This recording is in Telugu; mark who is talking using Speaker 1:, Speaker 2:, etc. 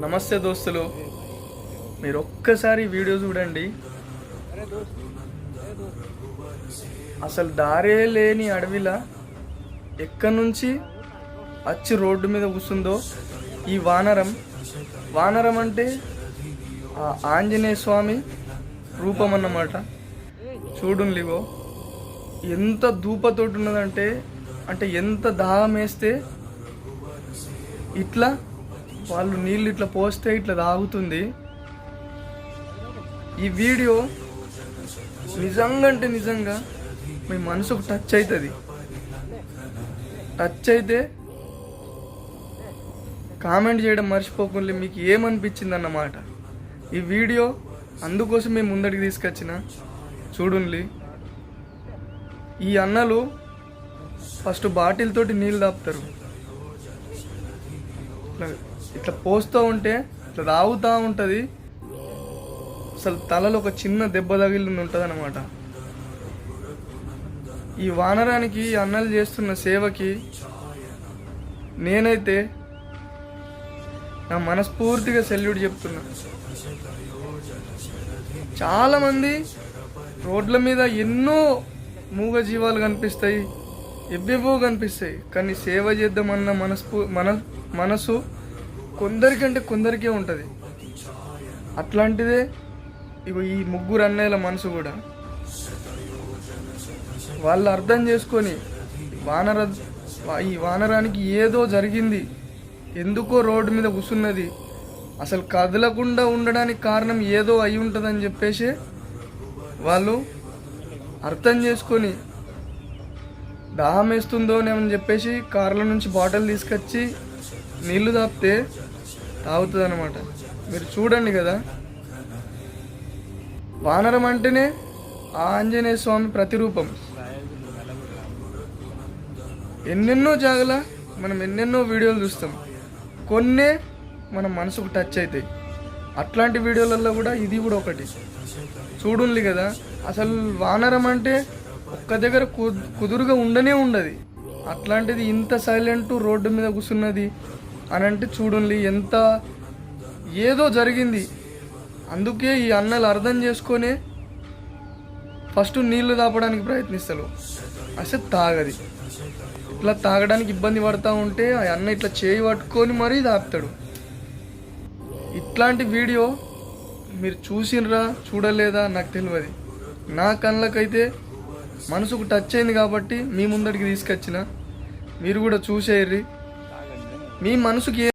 Speaker 1: నమస్తే దోస్తులు, మీరు ఒక్కసారి వీడియో చూడండి. అసలు దారే లేని అడవిలా ఎక్కడి నుంచి వచ్చి రోడ్డు మీద కూర్చుందో ఈ వానరం అంటే ఆ ఆంజనేయ స్వామి రూపం అన్నమాట. చూడులిగో ఎంత ధూపతోటి ఉన్నదంటే, ఎంత దాహం వేస్తే ఇట్లా వాళ్ళు నీళ్ళు ఇట్లా పోస్తే ఇట్లా తాగుతుంది. ఈ వీడియో నిజంగా మీ మనసుకు టచ్ అవుతుంది. టచ్ అయితే కామెంట్ చేయడం మర్చిపోకుండా మీకు ఏమనిపించింది అన్నమాట. ఈ వీడియో అందుకోసం మేము ముందడికి తీసుకొచ్చిన. చూడండి, ఈ అన్నలు ఫస్ట్ బాటిల్ తోటి నీళ్ళు తాపుతారు. ఇట్లా పోస్తూ ఉంటే ఇట్లా తాగుతూ ఉంటుంది. అసలు తలలో ఒక చిన్న దెబ్బ తగిలి ఉంటుంది అన్నమాట. ఈ వానరానికి అన్నలు చేస్తున్న సేవకి నేనైతే నా మనస్ఫూర్తిగా సెల్యూట్ చెప్తున్నా. చాలామంది రోడ్ల మీద ఎన్నో మూగ జీవాలు కనిపిస్తాయి, ఎవ్వెవో కనిపిస్తాయి, కానీ సేవ చేద్దామన్న మనసు కొందరికంటే కొందరికే ఉంటుంది. అట్లాంటిదే ఇగో ఈ ముగ్గురు అన్నయ్యల మనసు కూడా. వాళ్ళు అర్థం చేసుకొని ఈ వానరానికి ఏదో జరిగింది, ఎందుకో రోడ్డు మీద కూర్చున్నది, అసలు కదలకుండా ఉండడానికి కారణం ఏదో అయి ఉంటుందని చెప్పేసి వాళ్ళు అర్థం చేసుకొని దాహం వేస్తుందోనేమని చెప్పేసి కార్ల నుంచి బాటిల్ తీసుకొచ్చి నీళ్లు తాపితే తాగుతుంది అనమాట. మీరు చూడండి కదా, వానరం అంటేనే ఆ ఆంజనేయ స్వామి ప్రతిరూపం. ఎన్నెన్నో జాగల మనం ఎన్నెన్నో వీడియోలు చూస్తాం, కొన్నే మన మనసుకు టచ్ అవుతాయి. అట్లాంటి వీడియోలలో కూడా ఇది కూడా ఒకటి. చూడండి కదా, అసలు వానరం అంటే ఒక్క దగ్గర కుదురుగా ఉండదు. అట్లాంటిది ఇంత సైలెంట్ రోడ్డు మీద కూర్చున్నది అని అంటే చూడండి, ఎంత ఏదో జరిగింది. అందుకే ఈ అన్నలు అర్థం చేసుకొని ఫస్ట్ నీళ్లు తాపడానికి ప్రయత్నిస్తారు. అసలు తాగది. ఇట్లా తాగడానికి ఇబ్బంది పడతా ఉంటే ఆ అన్న ఇట్లా చేయి పట్టుకొని మరీ తాపుతాడు. ఇట్లాంటి వీడియో మీరు చూసినరా చూడలేదా నాకు తెలియదు. నా కళ్ళకైతే మనసుకు టచ్ అయింది కాబట్టి మీ ముందడికి తీసుకొచ్చిన. మీరు కూడా చూసేయండి. మీ మనసుకి